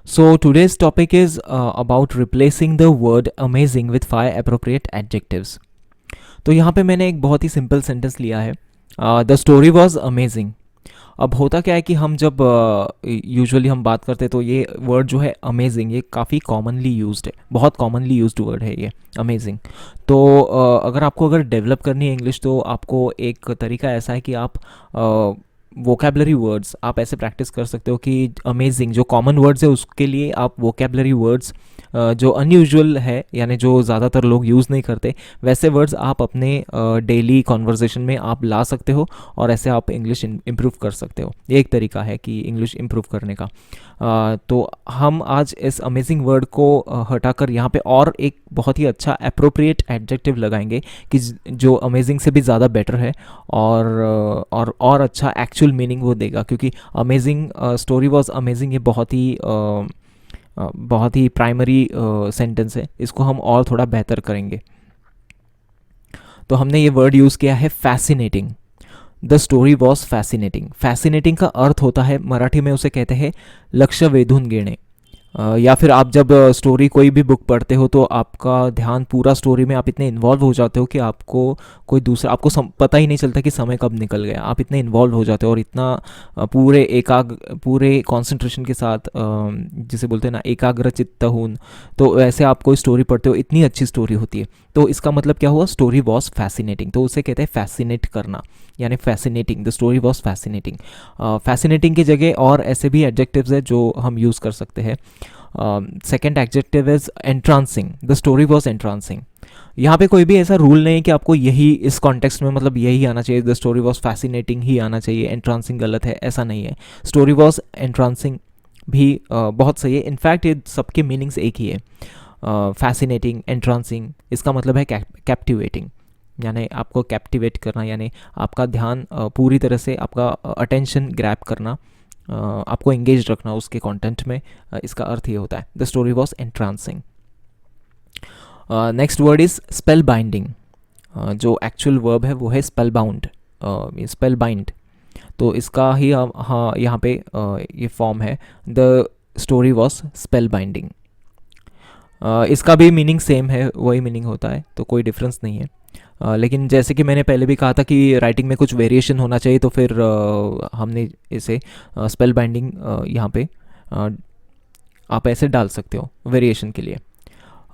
So today's topic is about replacing the word amazing with 5 appropriate adjectives. तो यहाँ पे मैंने एक बहुत ही सिंपल सेंटेंस लिया है, द स्टोरी वॉज अमेजिंग. अब होता क्या है कि हम जब यूजुअली हम बात करते हैं तो ये वर्ड जो है अमेजिंग, ये काफ़ी कॉमनली यूज्ड है, बहुत कॉमनली यूज्ड वर्ड है ये अमेजिंग. तो अगर डेवलप करनी है इंग्लिश, तो आपको एक तरीका ऐसा है कि आप वोकेबलरी वर्ड्स आप ऐसे प्रैक्टिस कर सकते हो कि अमेजिंग जो कॉमन वर्ड्स है उसके लिए आप वोकेबलरी वर्ड्स जो अनयूजुअल है, यानी जो ज़्यादातर लोग यूज़ नहीं करते, वैसे वर्ड्स आप अपने डेली कॉन्वर्जेशन में आप ला सकते हो और ऐसे आप इंग्लिश इम्प्रूव कर सकते हो. ये एक तरीका है कि इंग्लिश इम्प्रूव करने का. तो हम आज इस अमेजिंग वर्ड को हटाकर यहाँ पे और एक बहुत ही अच्छा अप्रोप्रिएट एडजेक्टिव लगाएंगे कि जो अमेजिंग से भी ज़्यादा बेटर है और अच्छा एक्चुअल मीनिंग वो देगा, क्योंकि अमेजिंग स्टोरी वॉज अमेजिंग ये बहुत ही प्राइमरी सेंटेंस है, इसको हम और थोड़ा बेहतर करेंगे. तो हमने ये वर्ड यूज़ किया है fascinating. The story was fascinating. Fascinating का अर्थ होता है, मराठी में उसे कहते हैं लक्ष वेधून घेणे. या फिर आप जब स्टोरी कोई भी बुक पढ़ते हो तो आपका ध्यान पूरा स्टोरी में, आप इतने इन्वॉल्व हो जाते हो कि आपको कोई दूसरा पता ही नहीं चलता कि समय कब निकल गया. आप इतने इन्वॉल्व हो जाते हो और इतना पूरे कंसंट्रेशन के साथ, जिसे बोलते हैं ना एकाग्र चित्त होन, तो ऐसे आप कोई स्टोरी पढ़ते हो, इतनी अच्छी स्टोरी होती है. तो इसका मतलब क्या हुआ, स्टोरी वॉज फैसिनेटिंग. तो उसे कहते हैं फैसिनेट करना, यानी fascinating. The story was fascinating. Fascinating की जगह और ऐसे भी एडजेक्टिव्स है जो हम यूज़ कर सकते हैं. Second adjective is एंट्रांसिंग. The story was एंट्रांसिंग. यहाँ पे कोई भी ऐसा रूल नहीं है कि आपको यही इस कॉन्टेक्स्ट में मतलब यही आना चाहिए, द स्टोरी वॉज फैसिनेटिंग ही आना चाहिए, एंट्रांसिंग गलत है, ऐसा नहीं है. स्टोरी वॉज एंट्रांसिंग भी बहुत सही है. इनफैक्ट ये सबके मीनिंग्स एक ही है. फैसिनेटिंग, एंट्रांसिंग, इसका मतलब है कैप्टिवेटिंग, यानी आपको कैप्टिवेट करना, यानी आपका ध्यान पूरी तरह से, आपका अटेंशन ग्रैब करना, आपको एंगेज रखना उसके कंटेंट में. इसका अर्थ ये होता है. The story was एंट्रांसिंग. Next word is spell binding. जो एक्चुअल वर्ब है वो है स्पेल बाउंड, स्पेल बाइंड. तो इसका ही हाँ यहाँ पे ये फॉर्म है, the story was spell binding. इसका भी मीनिंग सेम है, वही मीनिंग होता है, तो कोई डिफरेंस नहीं है. लेकिन जैसे कि मैंने पहले भी कहा था कि राइटिंग में कुछ वेरिएशन होना चाहिए, तो फिर हमने इसे स्पेल बाइंडिंग यहाँ पे आप ऐसे डाल सकते हो वेरिएशन के लिए.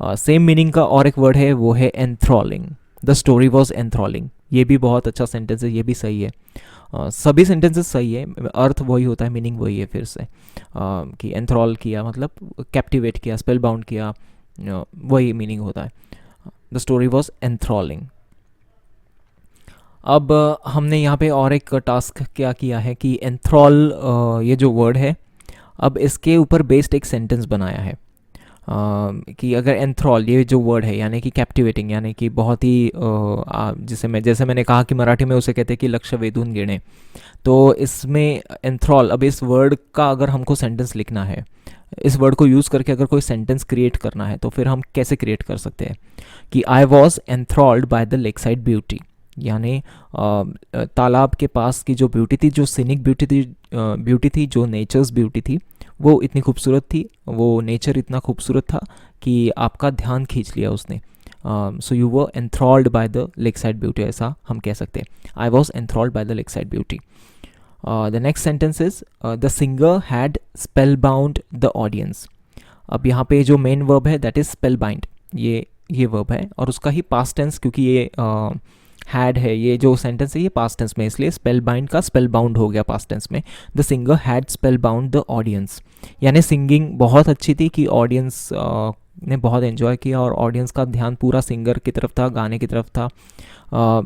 सेम मीनिंग का और एक वर्ड है, वो है एंथ्रॉलिंग. The story was एंथ्रॉलिंग. ये भी बहुत अच्छा सेंटेंस है, ये भी सही है. सभी सेंटेंसेस सही है, अर्थ वही होता है, मीनिंग वही है फिर से, कि एंथ्रॉल किया मतलब कैप्टिवेट किया, स्पेल बाउंड किया, वही मीनिंग होता है. The story was एंथ्रॉलिंग. अब हमने यहाँ पे और एक टास्क क्या किया है कि एंथ्रॉल ये जो वर्ड है, अब इसके ऊपर बेस्ड एक सेंटेंस बनाया है. कि अगर एंथ्रॉल ये जो वर्ड है, यानी कि कैप्टिवेटिंग, यानी कि बहुत ही जैसे मैंने कहा कि मराठी में उसे कहते हैं कि लक्ष वेधून घेणे, तो इसमें एंथ्रॉल, अब इस वर्ड का अगर हमको सेंटेंस लिखना है, इस वर्ड को यूज़ करके अगर कोई सेंटेंस क्रिएट करना है, तो फिर हम कैसे क्रिएट कर सकते हैं कि I was enthralled by the lake side beauty. यानी तालाब के पास की जो ब्यूटी थी, जो सीनिक ब्यूटी थी, जो नेचर्स ब्यूटी थी, वो इतनी खूबसूरत थी, वो नेचर इतना खूबसूरत था कि आपका ध्यान खींच लिया उसने. So you were enthralled by the lake side beauty, ऐसा हम कह सकते हैं. I was enthralled by the lake side beauty. The next sentence is the singer had spell bound the audience. अब यहाँ पे जो मेन वर्ब है दैट इज स्पेल बाइंड, ये वर्ब है और उसका ही पास्ट टेंस, क्योंकि ये हैड है, ये जो सेंटेंस है ये पास्ट टेंस में, इसलिए स्पेल बाइंड का स्पेल बाउंड हो गया पास्ट टेंस में. The singer had spell bound the audience, यानी सिंगिंग बहुत अच्छी थी कि ऑडियंस ने बहुत एंजॉय किया और ऑडियंस का ध्यान पूरा सिंगर की तरफ था, गाने की तरफ था.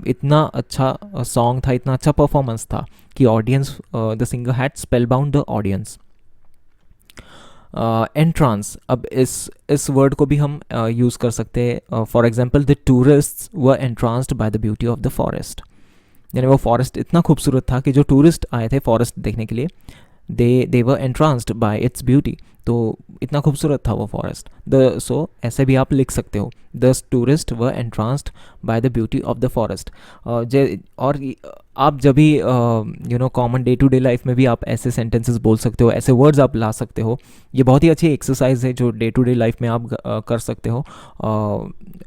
इतना अच्छा सॉन्ग था, इतना अच्छा परफॉर्मेंस था कि audience, the singer had spell bound the audience. Entrance, अब इस वर्ड को भी हम यूज़ कर सकते हैं. For example, the tourists were एंट्रांस्ड by the beauty of the forest. यानी वो फॉरेस्ट इतना खूबसूरत था कि जो टूरिस्ट आए थे फॉरेस्ट देखने के लिए, दे वर एंट्रांस्ड बाय इट्स ब्यूटी। तो इतना खूबसूरत था वो फॉरेस्ट। द सो ऐसे भी आप लिख सकते हो, the tourist were एंट्रांस्ड by the beauty of the forest. और आप जब भी common day to day life में भी आप ऐसे सेंटेंसेस बोल सकते हो, ऐसे वर्ड्स आप ला सकते हो। ये बहुत ही अच्छी एक्सरसाइज है जो डे टू डे लाइफ में आप कर सकते हो।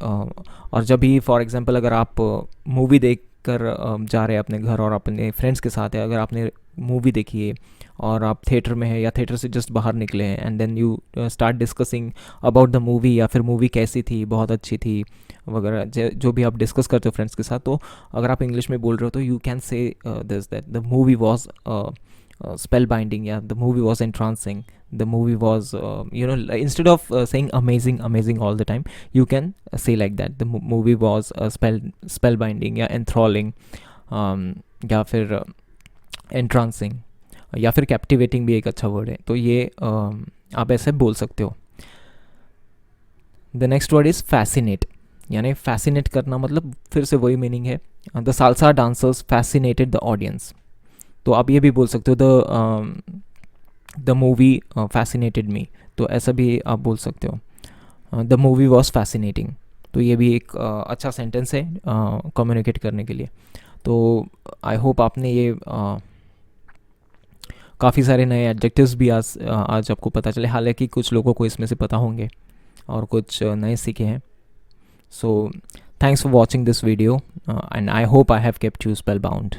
और जब भी फॉर एग्जांपल अगर आप मूवी देख कर जा रहे हैं अपने घर और अपने फ्रेंड्स के साथ है, अगर आपने मूवी देखी है और आप थिएटर में है या थिएटर से जस्ट बाहर निकले हैं, and then you start discussing about the movie, या फिर मूवी कैसी थी, बहुत अच्छी थी वगैरह, जो भी आप डिस्कस करते हो फ्रेंड्स के साथ, तो अगर आप इंग्लिश में बोल रहे हो तो you can say this that the movie was spell binding, yeah, the movie was entrancing, the movie was instead of saying amazing all the time, you can say like that, the movie was spell binding या enthralling, या फिर entrancing, या फिर captivating भी एक अच्छा word है, तो ये आप ऐसे बोल सकते हो। The next word is fascinate, यानी फैसिनेट करना, मतलब फिर से वही मीनिंग है, the salsa dancers fascinated the audience. तो आप ये भी बोल सकते हो द मूवी फैसिनेटेड मी, तो ऐसा भी आप बोल सकते हो, द मूवी वॉज फैसिनेटिंग। तो ये भी एक अच्छा सेंटेंस है कम्युनिकेट करने के लिए। तो आई होप आपने ये काफ़ी सारे नए एडजेक्टिव्स भी आज आपको पता चले, हालांकि कुछ लोगों को इसमें से पता होंगे और कुछ नए सीखे हैं। So thanks for watching this video and I hope I have kept you spell bound.